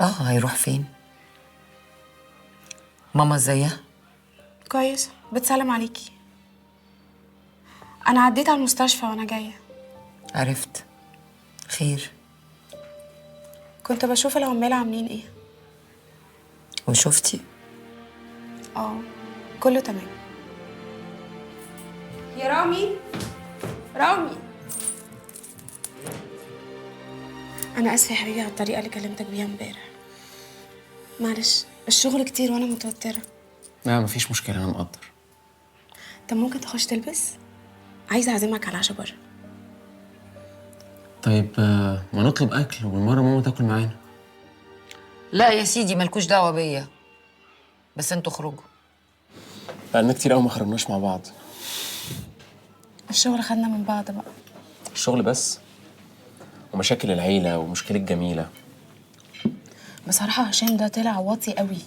هيروح فين؟ ماما ازيها؟ كويس، بتسلم عليكي. انا عديت على المستشفى وانا جايه. عرفت. خير؟ كنت بشوف العمال عاملين ايه. وشفتي؟ كله تمام. يا رامي، رامي، انا اسفه يا حبيبي على الطريقه اللي كلمتك بيها امبارح. معلش، الشغل كتير وانا متوتره. لا مفيش مشكلة، أنا مقدر. طب ممكن تخش تلبس؟ عايزه اعزمك على العشاء بره. طيب ما نطلب أكل والمرة ماما تاكل معانا. لا يا سيدي، مالكوش دعوة بيا، بس انتوا خرجوا. بقالنا كتير أوي ما خرجناش مع بعض. الشغل خدنا من بعض بقى. الشغل بس، ومشاكل العيلة ومشكلة جميلة. بصراحه هشام ده طلع واطي قوي.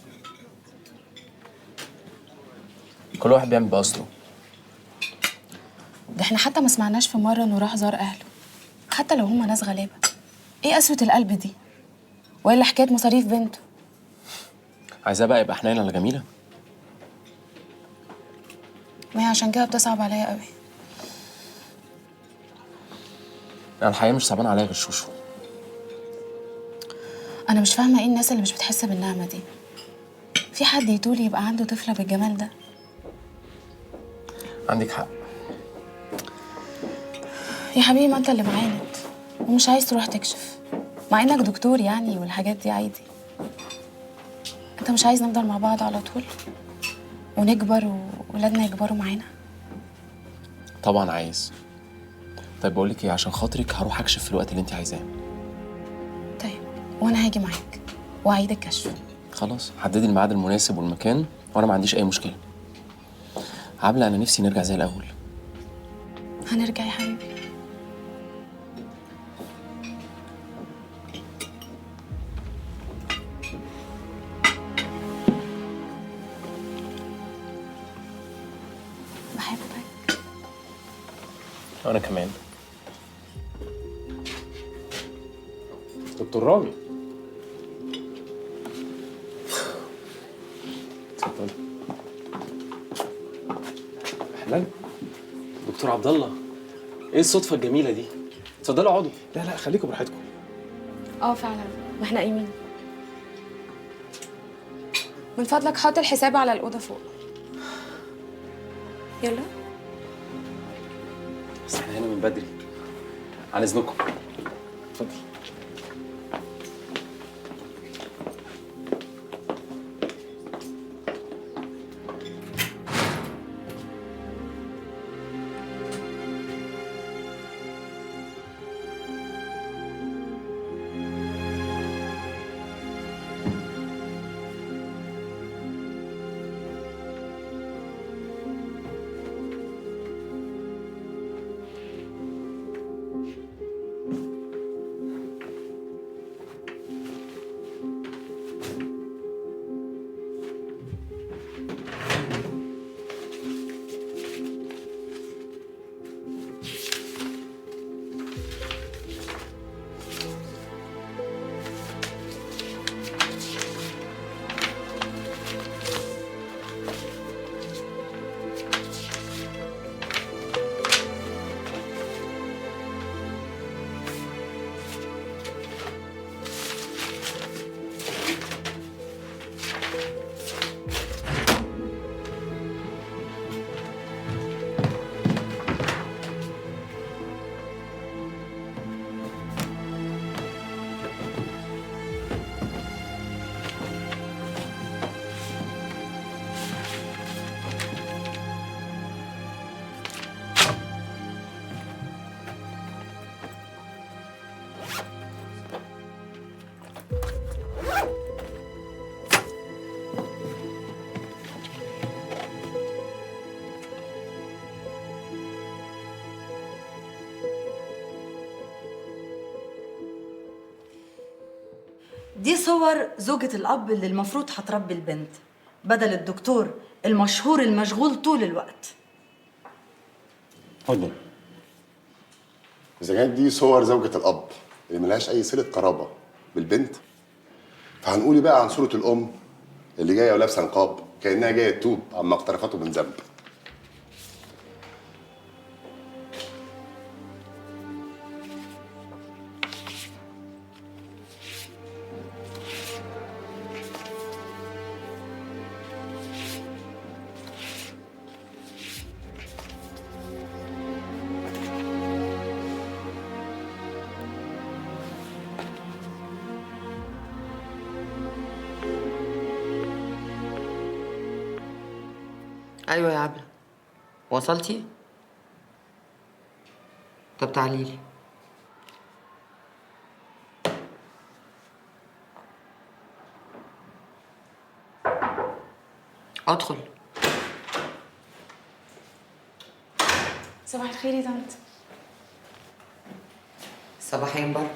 كل واحد بيعمل بأصله. ده احنا حتى ما سمعناش في مره انه راح زار اهله، حتى لو هما ناس غلابه. ايه قسوه القلب دي؟ والا حكايه مصاريف بنته. عايزاه بقى يبقى حنين على جميلة. ما هي عشان كده بتصعب عليا قوي. أنا الحقيقة مش صعبان عليا غير شوشو. انا مش فاهمه ايه الناس اللي مش بتحس بالنعمه دي. في حد يطول يبقى عنده طفله بالجمال ده؟ عندك حق. يا حبيبي، ما انت اللي معاند ومش عايز تروح تكشف، مع انك دكتور يعني والحاجات دي عادي. انت مش عايز نفضل مع بعض على طول ونكبر وولادنا يكبروا معانا؟ طبعا عايز. طيب بقول لك إيه، عشان خاطرك هروح أكشف في الوقت اللي أنت عايزاه. طيب، وانا هاجي معاك واعيد الكشف. خلاص، حددي الميعاد المناسب والمكان وأنا ما عنديش أي مشكلة. عبلة، أنا نفسي نرجع زي الأول. هنرجع يا حبيبي. بحبك. وأنا كمان. دكتور رامي، اتفضل. اهلا دكتور عبد الله، ايه الصدفه الجميله دي؟ اتفضلوا اقعدوا. لا خليكم براحتكم. فعلا، ما احنا قايمين. من فضلك حط الحساب على الأوضة فوق. يلا. بس احنا هنا من بدري، عن اذنكم. اتفضل. دي صور زوجة الأب اللي المفروض هتربي البنت بدل الدكتور المشهور المشغول طول الوقت. هدى، إذا كانت دي صور زوجة الأب اللي ملهاش أي صلة قرابة بالبنت، فهنقولي بقى عن صورة الأم اللي جاية ولابسة نقاب كأنها جاية تتوب عما اقترفته من ذنب. ايوه يا عبلة، وصلتي؟ طب تعالي لي. ادخل. صباح الخير يا طنط. صباحين برضه.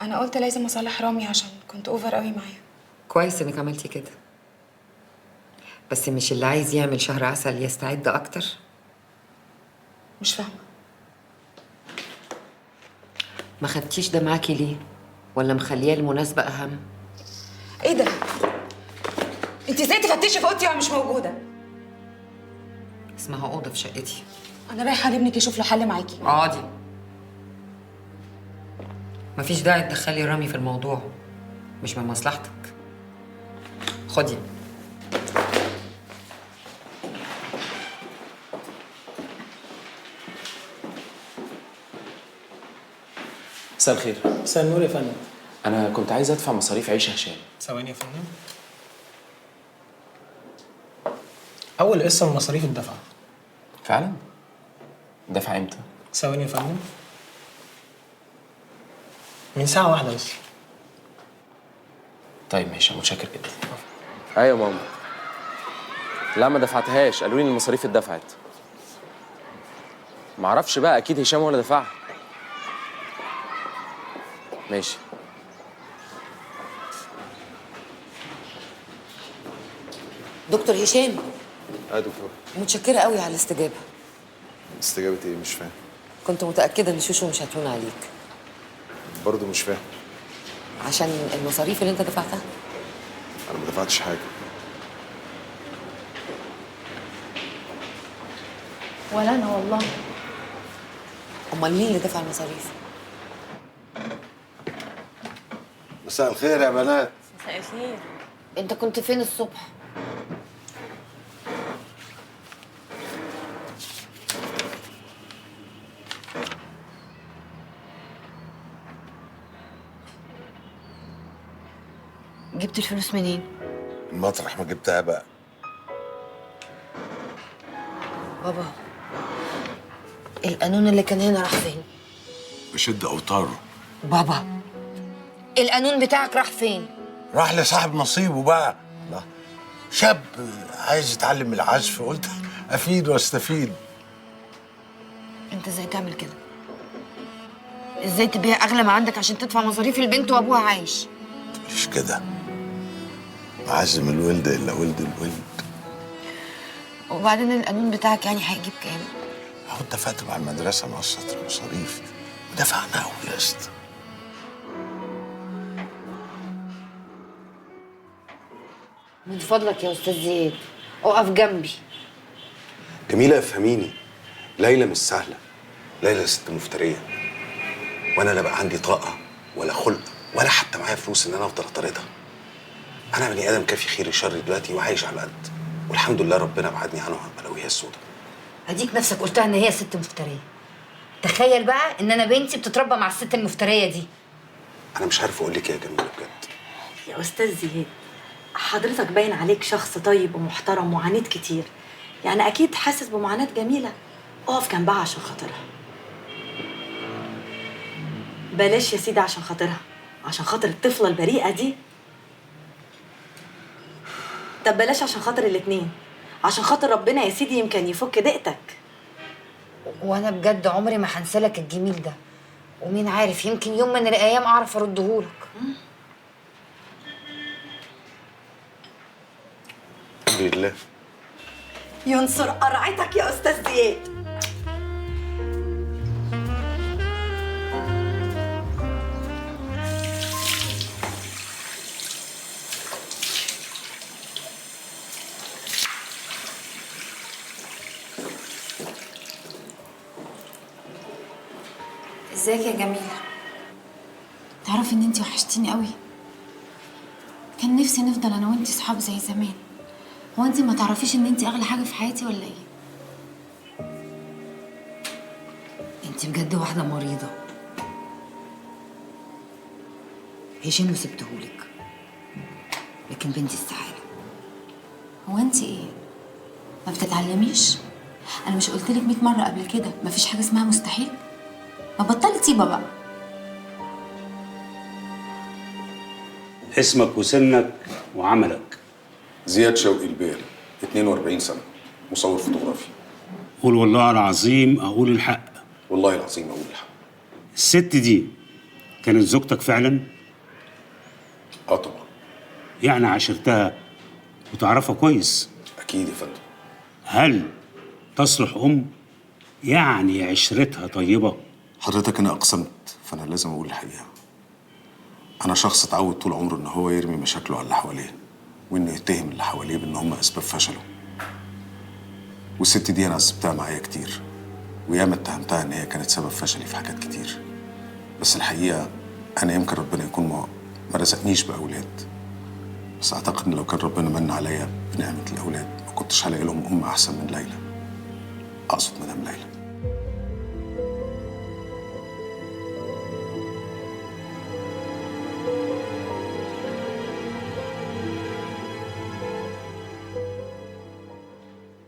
انا قلت لازم اصالح رامي عشان كنت اوفر قوي معاه. كويس انك عملتي كده، بس مش اللي عايز يعمل شهر عسل يستعد اكتر؟ مش فاهمه. ما خدتيش ده معاكي ليه؟ ولا مخليه المناسبة اهم؟ ايه ده؟ انت ازاي تفتشي في اوضتي وانا مش موجوده؟ اسمها اوضه في شقتي. انا رايحه لابنك يشوف له حل معاكي. اقعدي. مفيش داعي تدخلي رامي في الموضوع، مش من مصلحتك. خدي. مساء الخير. مساء النور يا فندم. انا كنت عايز ادفع مصاريف عيش هشام. ثواني يا فندم. أول قسط من مصاريف الدفع. فعلا؟ دفع امتى؟ ثواني يا فندم. من ساعة واحدة بس. طيب ماشي، متشكر جدا. ايوه ماما. لا ما دفعتهاش، قالوا لي ان المصاريف اتدفعت. معرفش بقى، اكيد هشام هو اللي دفعها. ماشي. دكتور هشام، يا دكتور. متشكرة قوي على الاستجابة. استجابة ايه؟ مش فاهم. كنت متأكدة ان شوشو مش هتهون عليك. برضه مش فاهم. عشان المصاريف اللي انت دفعتها. أنا ما دفعتش حاجة. ولا انا والله. امال مين اللي دفع المصاريف؟ مساء الخير يا بنات. مساء الخير. انت كنت فين الصبح؟ جبت الفلوس منين؟ المطرح ما جبتها بقى. بابا، القانون اللي كان هنا راح فين؟ بشد اوتاره. بابا، القانون بتاعك راح فين؟ راح لصاحب نصيبه بقى. الله. شاب عايز يتعلم العزف، قلت افيد واستفيد. انت ازاي تعمل كده؟ ازاي تبيع اغلى ما عندك عشان تدفع مصاريف البنت وابوها عايش؟ مش كده، معزم الولد الا ولد الولد. وبعدين القانون بتاعك يعني هيجيب كام؟ اهو اتفقت مع المدرسه نقسط المصاريف ودفعناهم يا اسطى. من فضلك يا استاذ زياد اقف جنبي. جميلة افهميني، ليلى مش سهلة. ليلى ست مفترية، وانا لا بقى عندي طاقة ولا خلق ولا حتى معايا فلوس ان انا افضل اطاردها. انا بني ادم كافي خير شر دلوقتي وعايش على قد، والحمد لله ربنا بعدني عنها بلاويها السوداء. اديك نفسك قلتها ان هي ست مفتريه. تخيل بقى ان انا بنتي بتتربى مع الست المفتريه دي. انا مش عارف اقول لك يا جميلة بجد. يا استاذ زياد، حضرتك باين عليك شخص طيب ومحترم وعانيت كتير، يعني اكيد حاسس بمعاناة جميلة. اقف جنبها عشان خاطرها. بلاش يا سيدي عشان خاطرها، عشان خاطر الطفلة البريئة دي. طب بلاش عشان خاطر الاتنين، عشان خاطر ربنا يا سيدي يمكن يفك ضيقتك. وانا بجد عمري ما هنسالك الجميل ده، ومين عارف يمكن يوم من الايام اعرف اردهولك. الحمد لله. ينصر قرعتك يا استاذ زياد. ازيك يا جميلة؟ تعرفي ان انتي وحشتيني قوي. كان نفسي نفضل انا وانتي صحاب زي زمان. هو انتي ما تعرفيش ان انتي اغلى حاجة في حياتي ولا ايه؟ انت بجد واحده مريضه. هشام وسبتهولك، لكن بنتي استحاله. هو انتي ايه؟ ما بتتعلميش؟ انا مش قلتلك 100 مرة قبل كده مفيش حاجة اسمها مستحيل؟ ما بطلي طيبة بقى. اسمك وسنك وعملك. زياد شوقي البير، 42 سنه، مصور فوتوغرافي. قول والله العظيم اقول الحق. والله العظيم اقول الحق. الست دي كانت زوجتك فعلا؟ اه طبعا. يعني عاشرتها وتعرفها كويس؟ اكيد يا فندم. هل تصلح ام؟ يعني عشرتها طيبه؟ حضرتك انا اقسمت، فانا لازم اقول الحقيقه. انا شخص اتعود طول عمره ان هو يرمي مشاكله على اللي حواليه، وانه يتهم اللي حواليه بان هم اسباب فشله. والست دي انا عذبتها معايا كتير، وياما اتهمتها ان هي كانت سبب فشلي في حاجات كتير. بس الحقيقه انا يمكن ربنا يكون ما رزقنيش باولاد، بس اعتقد ان لو كان ربنا من عليا بنعمه الاولاد ما كنتش هلاقي لهم ام احسن من ليلى. اقصد مدام ليلى.